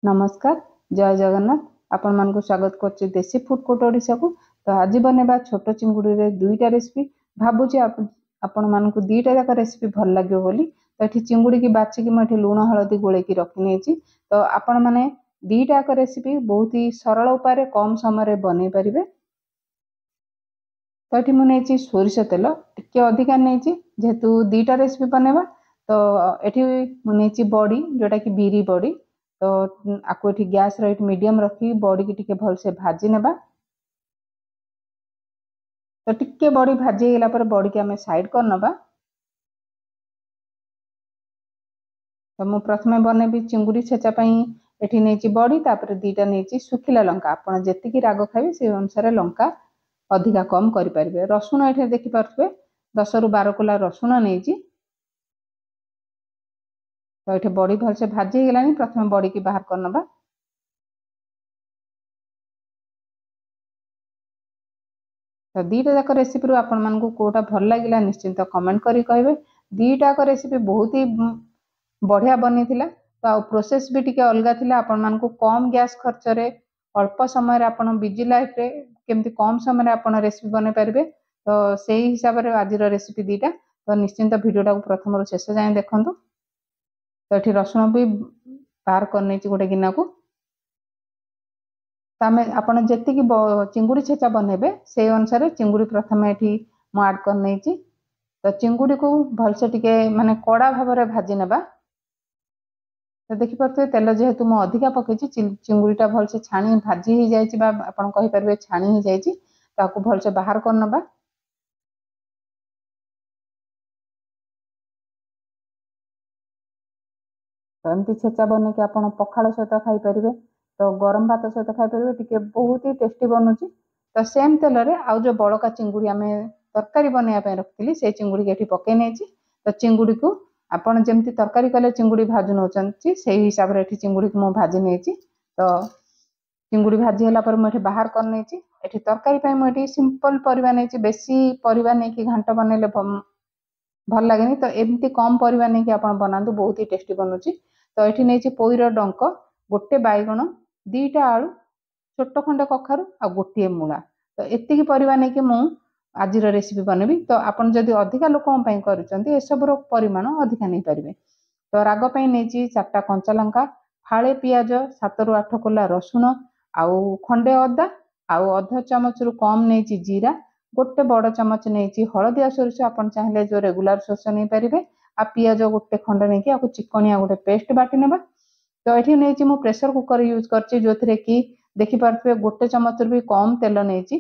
नमस्कार जय जगन्नाथ आपण मानक स्वागत करछि देसी फूड कोर्ट ओडिशा को। तो आज बनेबा छोट चिंगुड़ी रे दुईटा रेसिपी भाबुछि आपण मानक दुईटा जाक रेसिपी भल लागियो बोली। तो एठी चिंगुड़ी की बाछि कि मठी लूण हळदी गोळे की रखि नेछि। तो आपण माने दुईटा जाक रेसिपी बहुत ही सरल उपाय कम समय रे बनै परिबे। तो एठी मु नेछि सोरिष तेल टिके अधिका नेछि जेहेतु दुईटा रेसिपी बनेबा। तो एठी मु नेछि बड़ी जोटा कि बीरी बड़ी। तो आपको ये गैस रेट मीडियम रखी बड़ी की टिके भल से भाजी नेबा। तो टिके बड़ी भाजी गला पर बड़ी की आमे साइड कर नबा। तो मु प्रथमे बनेबी चिंगुड़ी छेचा पई एठी नेची बड़ी तापर दीटा नेची सुखिला लंका आपण जेतिकी राग खाइबे से अनुसार लंका अधिका कम करि परिबे। रसुन एठी देखि परथबे 10 रु 12 कोला रसुन नेची। तो ये बड़ी भल से भाजी गलानी प्रथम बड़ी की बाहर कर नबा। तो दुईटा जाक रेसिपी आपण मानकु कोटा भल लागिला निश्चिंत कमेंट करी कहबे। दुईटा जाक रेसिपी बहुत ही बढ़िया बनी थिला। तो प्रोसेस भी टिके अलगा थिला। आपण मानकु कम गैस खर्च रे अल्प समय रे आपण बिजी लाइफ रे केमती कम समय रे आपण रेसिपी बने परिबे। तो सेही हिसाब रे आज रेसिपी दीटा। तो निश्चिंत वीडियोटा को प्रथम रु शेष जाय देखंतु। तो एठी रसुन भी बाहर कर नेछि गोटे गिना को। तामे आपण जेतिकी चिंगुड़ी छेचा बनेबे से अनुसार चिंगुड़ी प्रथम एठी मु ऐड कर नेछि। तो चिंगुड़ी को भल से टिके माने कड़ा भाव रे भाजी नेबा। तो देखि परते तेल जेहेतु मु अधिका पकेछि चिंगुड़ीटा भल से छाणी भाजी ही जायछि बा आपण कहि परबे छाणी ही जायछि। ताकू भल से बाहर कर नबा। तो एमती छेचा बने कि आपण पखाळ सहित खाई परिबे। तो गरम भात सहित खाई परिबे टिके बहुत ही टेस्टी बनुछि। तो सेम तेल रे आउ जो बड़का चिंगुड़ी आमे तरकारी बनेया पे रखथिली से चिंगुड़ी के एठी पके नेछि। तो चिंगुड़ी को आपण जेमती तरकारी कले चिंगुड़ी भाजु नोचंती सेही हिसाब रे एठी चिंगुड़ी को मु भाजी नेछि। तो चिंगुड़ी भाजी होला पर मु एठी बाहर कर नेछि। एठी तरकारी पय मु एठी सिंपल परिबा नेछि। बेसी परिबा नै कि घांटा बनेले भल लागेनी। तो एमती कम परिबा नै कि आपण बनांतु बहुत ही टेस्टी बनुछि। तो एठी नेछि पोईर डंक गोटे बाइगण दुईटा आलू छोट खंड कखारु आ गोटे मूला। तो एतिकी परिबा नै कि मु आजिर रेसिपी बनेबी। तो आपण जदि अधिका लोकन पय करूचंती ए सब रो परिमाण अधिका नै परिबे। तो राग पय नेछि 4टा कंचा लंका फाळे पियाज 7 रु 8 कोला रसुन आउ खंडे अदा आउ अध चमच रु कम नेछि जीरा गोटे बड़ चमच नेछि हळदिया सोरिष आपण चाहिले जो रेगुलर सोरिष नै परिबे। आ पियाज गोटे खंड नेछि आकु चिकनिया गोटे पेस्ट बाटी नेबा। तो एठी नेछि मु प्रेशर कुकर यूज करछि जोथरे कि देखि परथबे गोटे चमच रु भी कम तेल नेछि।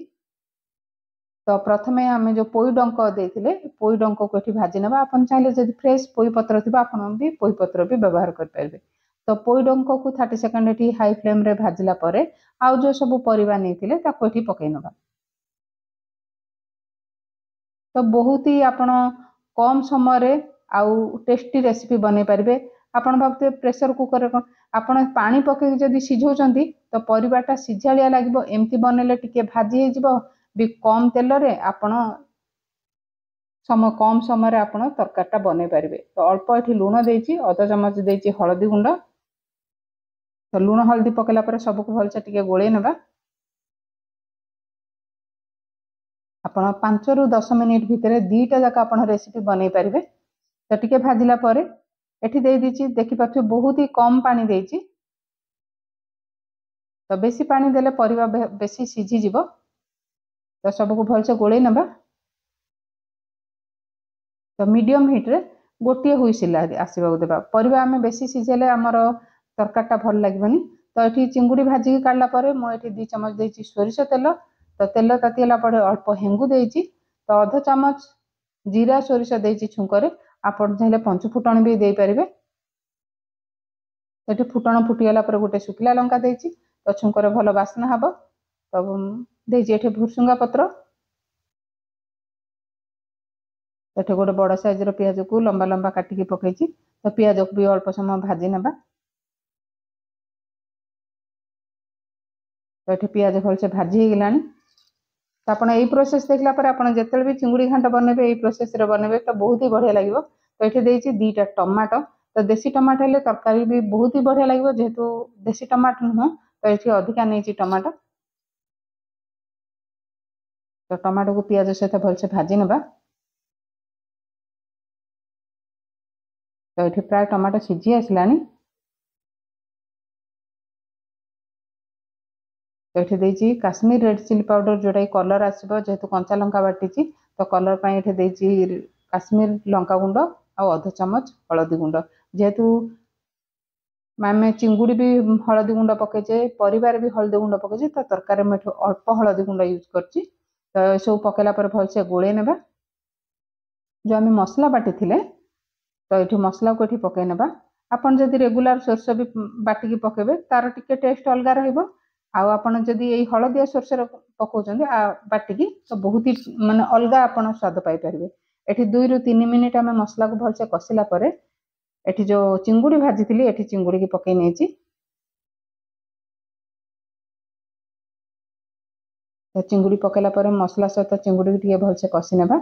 तो प्रथमे आमे जो पोई डंक देथिले पोई डंक को एठी भाजी नेबा। आपण चाहिले जदि फ्रेश पोई पत्र थिबा आपण भी पोई पत्र भी व्यवहार कर परिबे। तो पोई डंक को 30 सेकंड एठी हाई फ्लेम रे भाजिला परे आउ जो सब परिबा नेथिले ताको एठी पकै नबा। तो बहुत ही आपण कम समय रे आउ टेस्टी रेसिपी बनै परिबे। आपण भाबते प्रेशर कुकर रे आपण पानी पके जदि सिझौचंती तो परिबाटा सिझालिया लागबो। एमती बनेले टिके भाजी हे जिवो भी कम तेल रे आपण कम समय रे आपण तरकारीटा बनै परिबे। तो अल्प एठी लूण देछि अध चमच देछि हळदी गुंड। तो लूण हळदी पकेला पर सब को भल से टिके गोळे नेबा। आपण 5 रु 10 मिनिट भितरे दुईटा जाक आपण रेसिपी बनै परिबे। तो टिके भाजिला परे एठी देई दिछि देखि पाछो बहुत ही कम पानी देछि। तो बेसी पानी देले परिबा बेसी सिझी जिवो। तो सब को भल से गोळे नेबा। तो मीडियम हीट रे गोटिए हुइसिल आसीबा देबा। परिबा आमे बेसी सिझेले हमर तरकारीटा भल लागबनी। तो एठी चिंगुड़ी भाजी के काढला परे मु एठी 2 चमच देछि सोरिष तेल। तो तेल तातिला परे अल्प हेंगु देछि। तो अध चमच जीरा सोरिष देछि छुंकरे आपण चाहिले पंच फुटण भी देई परिबे। एठी फुटण फुटियाला पर गोटे सुखिला लंका देछि। तो छुंकरे भलो बासना हबो। तो देछि एठी भुसुंगा पत्र। एठी गोटे बड़ साइज रो पियाज को लंबा लंबा काटी के पकेछि। तो पियाज को भी अल्प समय भाजी नेबा। तो एठी पियाज भल से भाजी हे गेलानी। तो आपण एई प्रोसेस देखला पर आपण जेतल भी चिंगुड़ी घांट बनेबे एई प्रोसेस रे बनेबे तो बहुत ही बढ़िया लागिवो। तो एठी देछि 2टा टमाटो तो देसी टमाटो हेले तरकारी भी बहुत ही बढ़िया लगे, जेहेतु देसी टमाटो नुह तो ये अधिका नहीं टमाटो। तो टमाटो को पियाज सहित भलसे भाजी नबा। तो ये प्राय टमाटो सीझी आसलानी। तो ये देती काश्मीर रेड चिली पाउडर जोटा कलर आसो, जेहेतु कंचा लंका बाटी तो कलर पर ये काश्मीर लंका गुंड आ अध चामच हलदी गुंड। जेहेतु आम चिंगुड़ी भी हलदी गुंड पकईचे, परिवार भी हलदी गुंड पकईचे, तो तरकारी में अल्प हलदी गुंड यूज करची। तो ये सब पकेला पर भलसे गोले नेबा। जो आम मसला बाटी थिले तो ये मसला को ये पकई नेबा। आपन जदि रेगुलर सोरस भी बाटिकी पकेबे तार टिके टेस्ट अलग रहिबो। आपन जदि ये हलदिया सोरसर पकाउछन्ते बाटिकी तो बहुत ही माने अलग आपन स्वाद पाई परिबे। एठी 2 ରୁ 3 मिनिट आम मसला को भलसे कसिला परे एठी जो चिंगुड़ी भाजी थिली एठी चिंगुड़ी की पकई नेची। तो चिंगुड़ी पकेला परे मसला सहित चिंगुड़ी की टिके भलसे कसी नेबा।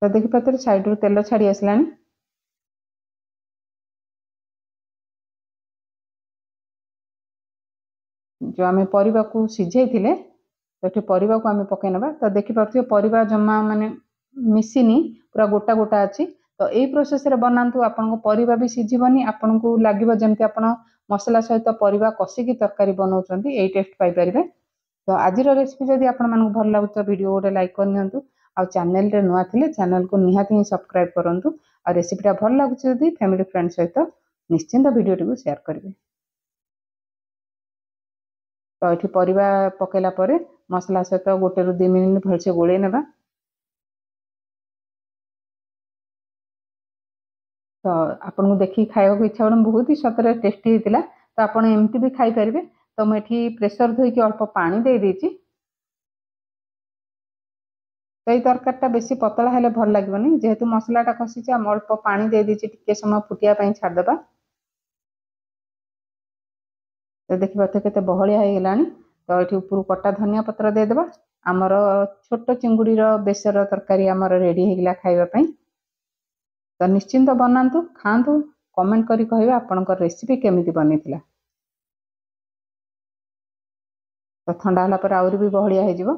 तो देखि पाते साइड रू तेल छाड़ी आसलानी। जो आम परिवा को सिझे थिले तो ये परिवा को आम पकई नेबा। तो देखि पारथियो परिवा जमा माने मिसिनी पूरा गोटा गोटा अच्छी। तो यही प्रोसेस रे बनातु, आपन परिवा भी सिझिबनी, आपन को लागिबो जेमति आपन मसला सहित परिवा कसिकी तरकारी बनाउछन्ती एई टेस्ट पाई परिबे। तो आज रेसिपी जदि आपन मानकु भल लागु तो वीडियो गोटे लाइक करनियंतु। आ चैनल रे नुआ थिले चैनल को निहाती ही सब्सक्राइब करंतु। आ रेसिपीटा भल लागु जदि फैमिली फ्रेंड सहित निश्चिंत वीडियो को शेयर करिवे। तो ये परिवा पकेला परे मसला सहित 1 ରୁ 2 मिनिट भलसे गोले नेबा। तो आपन को देखी खाइबा को इच्छा बन बहुत ही सतरे टेस्टी होता। तो आपन एमती भी खाई परिबे। तो मुझे प्रेसर धोईकी अल्प पानी दे देची। तो ये तरकारीटा बेसी पतला हेले भल लागबनी, जेहेतु मसलाटा कसिचे आम अल्प पानी दे देची टिके समय फुटिया पई छाड़दबा। तो देखि पाते केते बहलिया हो गलानी। तो ये ऊपर कटा धनिया पत्र दे देबा। आमर छोट चिंगुड़ी रो बेसर तरकारी आमर रेडी हो गला खाइबा पई। तो निश्चिंत बनातु, खातु, कमेंट करी कहिबा आपनकर रेसिपी केमिति बनिथिला। तो ठंडा होला पर आउरी भी बहलिया हो जिवो।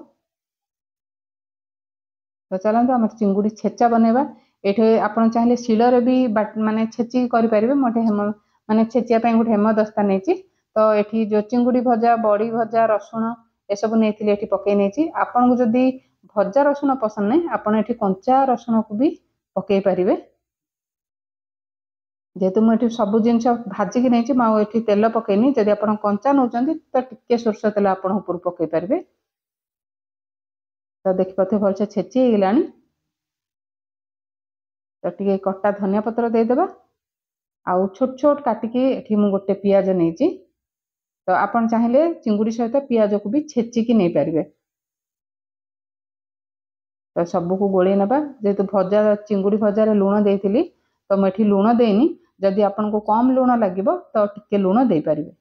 तो चलते आम चिंगुड़ी छेचा बनैबा। ये आपन चाहिए शिलर भी माने छेची करि परिबे। मोटे हेम माने छेचिया पई गोटे हेमदस्ता नेची। तो ये जो चिंगुड़ी भजा, बड़ी भजा, रसुण ए सब नेथिले एठी पकई नेची। आपन को जदी भजा रसुण पसंद नहीं आपन एठी कंचा रसुण को भी पकई परिबे। जेहेतु मुझे सब जिनस भाजिकी नहीं मुझे तेल पकईनी। जदि आप कंचा नौकरी तो टिके सोरस तेल आप ऊपर पकई पारे। तो देखिए भलसे छेची हो गलानी। तो टे कटा धनिया पत्र देदेबा। आउ छोट छोट काटिकी एठी मु गोटे पियाज नहीं। तो आपन चाहिए चिंगुड़ी सहित पियाज को भी छेचिकी नहीं पारे। तो सबको गोले नबा। जेहेतु भजा चिंगुड़ी भजा लुण देती तो मुझे लुण देनी। जदि आपन को कम लुण लगे तो टिके लुण दे पारिबे।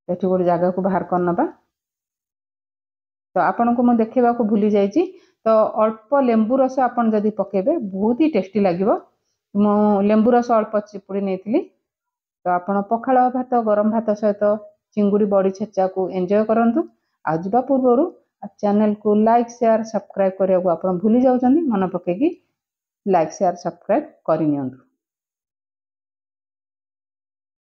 एठी गोटे जगह को बाहर कर नबा। तो आपन को मु देखा को भूली जाइए। तो अल्प लेंबू रस आपन जदि पकेबे बहुत ही टेस्टी लगिवो। मु लेंबू रस अल्प चिपुड़ी नहीं। तो आपन पखाल भात, गरम भात सहित चिंगुड़ी बड़ी छेचा को एंजॉय करंतु। आ जिबा पूर्वरु चैनल को लाइक, शेयर, सब्सक्राइब करने को आपन भूली जाउछन्ती। मन पकेकी लाइक, शेयर, सब्सक्राइब करिनियंतु।